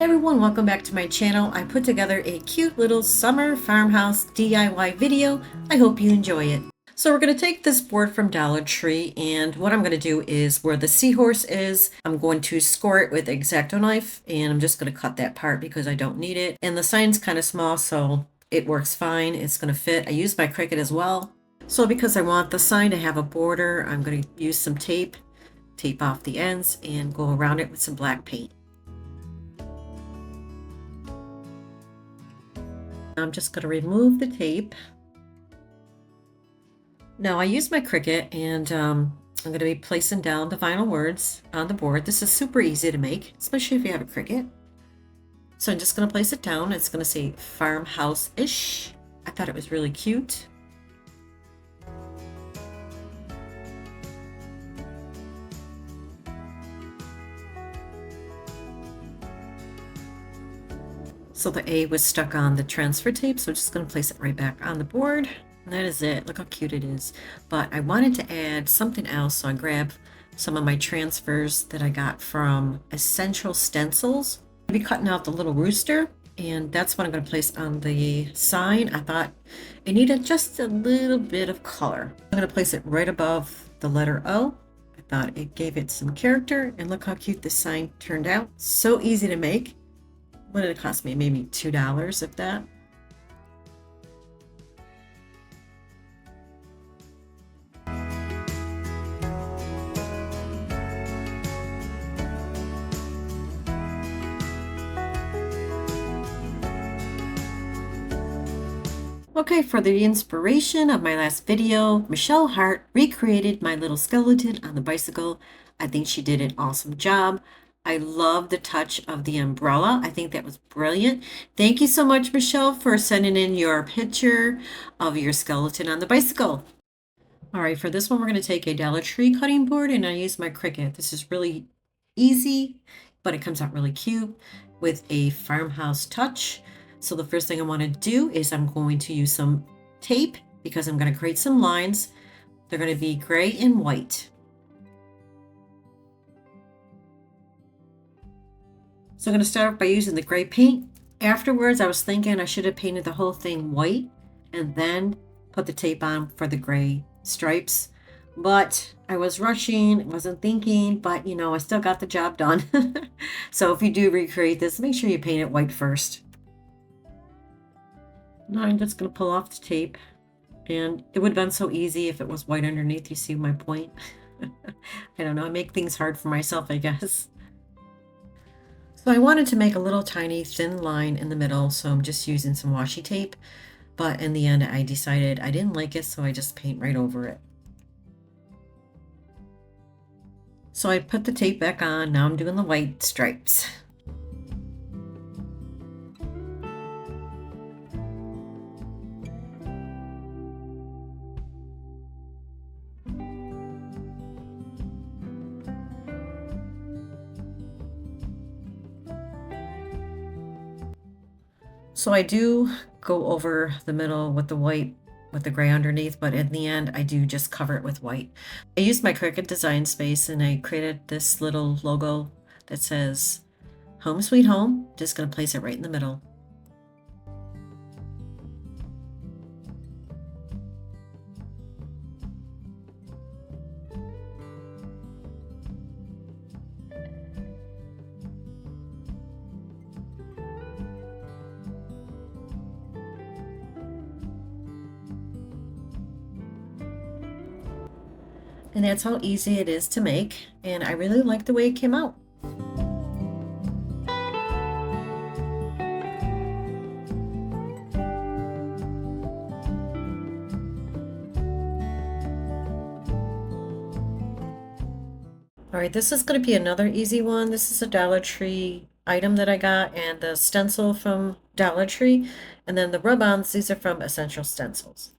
Hey everyone, welcome back to my channel. I put together a cute little summer farmhouse DIY video. I hope you enjoy it. So we're going to take this board from Dollar Tree, and what I'm going to do is where the seahorse is, I'm going to score it with the X-Acto knife, and I'm just going to cut that part because I don't need it. And the sign's kind of small, so it works fine. It's going to fit. I use my Cricut as well. So because I want the sign to have a border, I'm going to use some tape off the ends, and go around it with some black paint. I'm just going to remove the tape. Now I use my Cricut, and I'm going to be placing down the vinyl words on the board. This is super easy to make, especially if you have a Cricut. So I'm just going to place it down. It's going to say farmhouse-ish. I thought it was really cute. So the A was stuck on the transfer tape, so I'm just going to place it right back on the board. And that is it. Look how cute it is. But I wanted to add something else, so I grabbed some of my transfers that I got from Essential Stencils. I'll be cutting out the little rooster, and that's what I'm going to place on the sign. I thought it needed just a little bit of color. I'm going to place it right above the letter O. I thought it gave it some character, and look how cute this sign turned out. So easy to make. What did it cost me? Maybe $2, if that. Okay, for the inspiration of my last video, Michelle Hart recreated my little skeleton on the bicycle. I think she did an awesome job. I love the touch of the umbrella. I think that was brilliant. Thank you so much, Michelle, for sending in your picture of your skeleton on the bicycle. All right, for this one, we're going to take a Dollar Tree cutting board, and I use my Cricut. This is really easy, but it comes out really cute with a farmhouse touch. So the first thing I want to do is I'm going to use some tape because I'm going to create some lines. They're going to be gray and white. So I'm going to start off by using the gray paint. Afterwards, I was thinking I should have painted the whole thing white and then put the tape on for the gray stripes. But I was rushing, wasn't thinking, but you know, I still got the job done. So if you do recreate this, make sure you paint it white first. Now I'm just going to pull off the tape, and it would have been so easy if it was white underneath. You see my point? I don't know, I make things hard for myself, I guess. So I wanted to make a little tiny thin line in the middle, so I'm just using some washi tape. But in the end, I decided I didn't like it, so I just paint right over it. So I put the tape back on. Now I'm doing the white stripes. So I do go over the middle with the white with the gray underneath, but in the end I do just cover it with white. I used my Cricut design space, and I created this little logo that says Home Sweet Home. Just going to place it right in the middle. And that's how easy it is to make, and I really like the way it came out. All right, this is going to be another easy one. This is a Dollar Tree item that I got, and the stencil from Dollar Tree, and then the rub-ons, these are from Essential Stencils.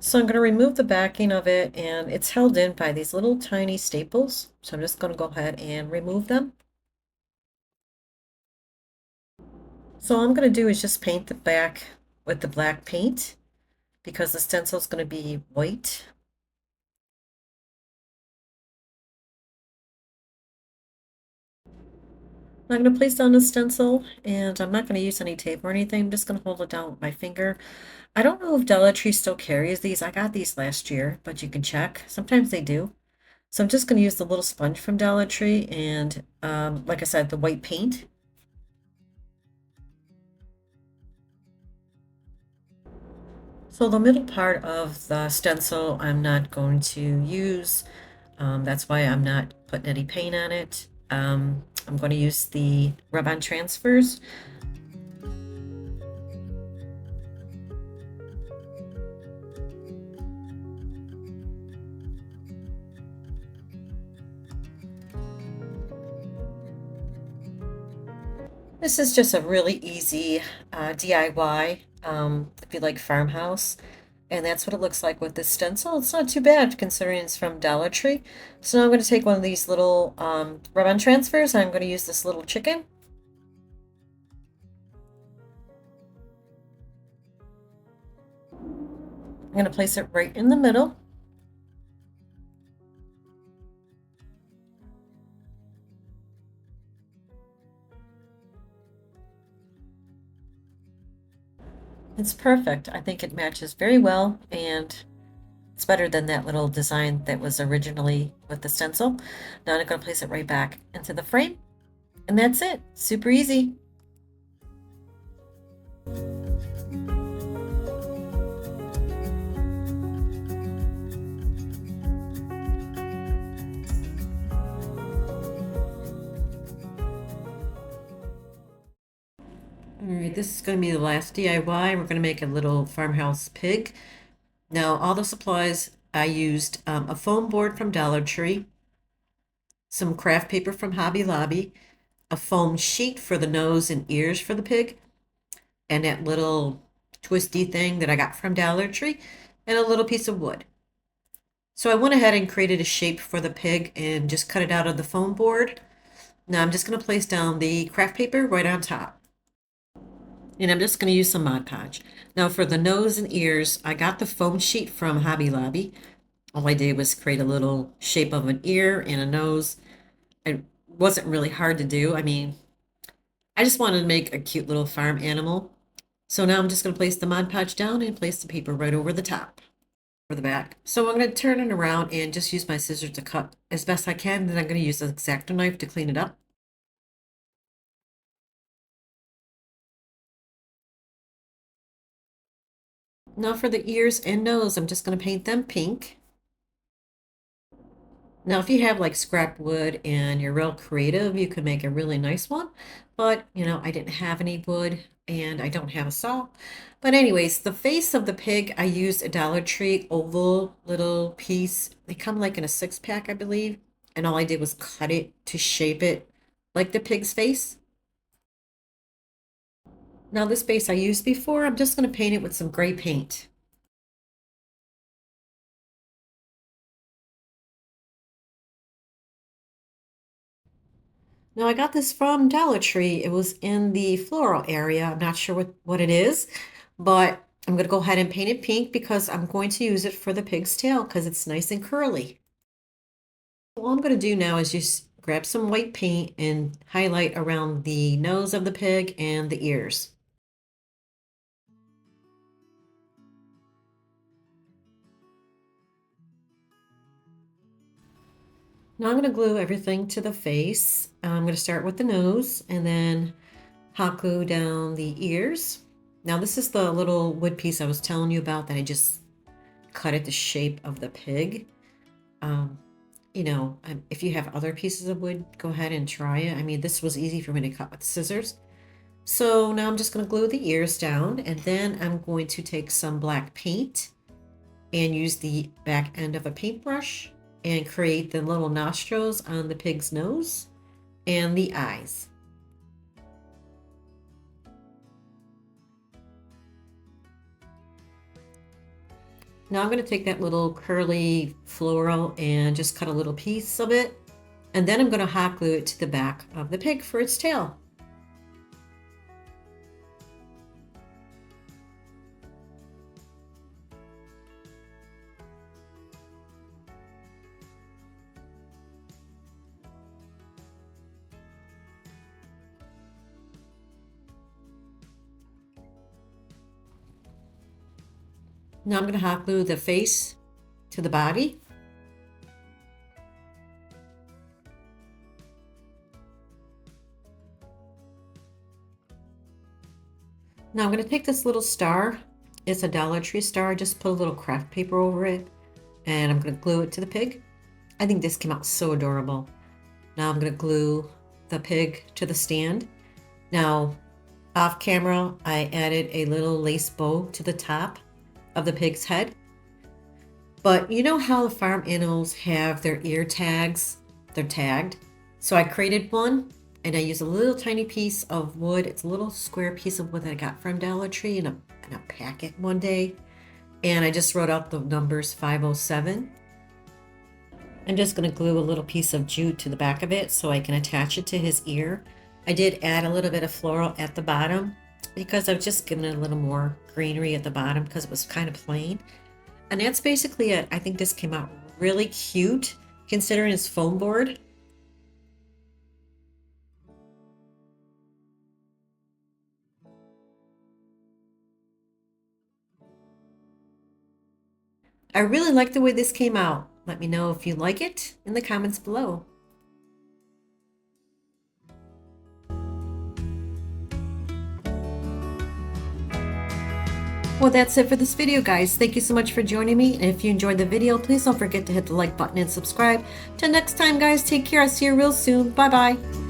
So I'm going to remove the backing of it, and it's held in by these little tiny staples. So I'm just going to go ahead and remove them. So all I'm going to do is just paint the back with the black paint because the stencil is going to be white. I'm going to place down the stencil, and I'm not going to use any tape or anything. I'm just going to hold it down with my finger. I don't know if Dollar Tree still carries these. I got these last year, but you can check. Sometimes they do. So I'm just going to use the little sponge from Dollar Tree and, like I said, the white paint. So the middle part of the stencil I'm not going to use. That's why I'm not putting any paint on it. I'm going to use the rub-on transfers. This is just a really easy DIY if you like Farmhouse. And that's what it looks like with this stencil. It's not too bad considering it's from Dollar Tree. So now I'm going to take one of these little rub-on transfers. I'm going to use this little chicken. I'm going to place it right in the middle. It's perfect. I think it matches very well, and it's better than that little design that was originally with the stencil. Now I'm going to place it right back into the frame, and that's it. Super easy. All right, this is going to be the last DIY. We're going to make a little farmhouse pig. Now, all the supplies I used a foam board from Dollar Tree, some craft paper from Hobby Lobby, a foam sheet for the nose and ears for the pig, and that little twisty thing that I got from Dollar Tree, and a little piece of wood. So I went ahead and created a shape for the pig and just cut it out of the foam board. Now I'm just going to place down the craft paper right on top. And I'm just going to use some Mod Podge. Now for the nose and ears, I got the foam sheet from Hobby Lobby. All I did was create a little shape of an ear and a nose. It wasn't really hard to do. I mean, I just wanted to make a cute little farm animal. So now I'm just going to place the Mod Podge down and place the paper right over the top, for the back. So I'm going to turn it around and just use my scissors to cut as best I can. Then I'm going to use an X-Acto knife to clean it up. Now for the ears and nose, I'm just going to paint them pink. Now, if you have like scrap wood and you're real creative, you could make a really nice one. But, I didn't have any wood and I don't have a saw. But anyways, the face of the pig, I used a Dollar Tree oval little piece. They come like in a 6-pack, I believe. And all I did was cut it to shape it like the pig's face. Now this base I used before, I'm just going to paint it with some gray paint. Now I got this from Dollar Tree. It was in the floral area. I'm not sure what it is, but I'm going to go ahead and paint it pink because I'm going to use it for the pig's tail because it's nice and curly. All I'm going to do now is just grab some white paint and highlight around the nose of the pig and the ears. Now I'm going to glue everything to the face. I'm going to start with the nose and then hot glue down the ears. Now this is the little wood piece I was telling you about that I just cut it the shape of the pig. Um, if you have other pieces of wood, go ahead and try it. I mean, this was easy for me to cut with scissors. So now I'm just going to glue the ears down, and then I'm going to take some black paint and use the back end of a paintbrush and create the little nostrils on the pig's nose and the eyes. Now I'm going to take that little curly floral and just cut a little piece of it. And then I'm going to hot glue it to the back of the pig for its tail. Now I'm going to hot glue the face to the body. Now I'm going to take this little star. It's a Dollar Tree star. I just put a little craft paper over it, and I'm going to glue it to the pig. I think this came out so adorable. Now I'm going to glue the pig to the stand. Now, off camera, I added a little lace bow to the top of the pig's head. But you know how the farm animals have their ear tags? They're tagged. So I created one, and I used a little tiny piece of wood. It's a little square piece of wood that I got from Dollar Tree in a packet one day. And I just wrote out the numbers 507. I'm just going to glue a little piece of jute to the back of it so I can attach it to his ear. I did add a little bit of floral at the bottom because I've just given it a little more greenery at the bottom because it was kind of plain. And that's basically it. I think this came out really cute considering it's foam board. I really like the way this came out. Let me know if you like it in the comments below. Well, that's it for this video, guys. Thank you so much for joining me. And if you enjoyed the video, please don't forget to hit the like button and subscribe. Till next time, guys, take care. I'll see you real soon. Bye-bye.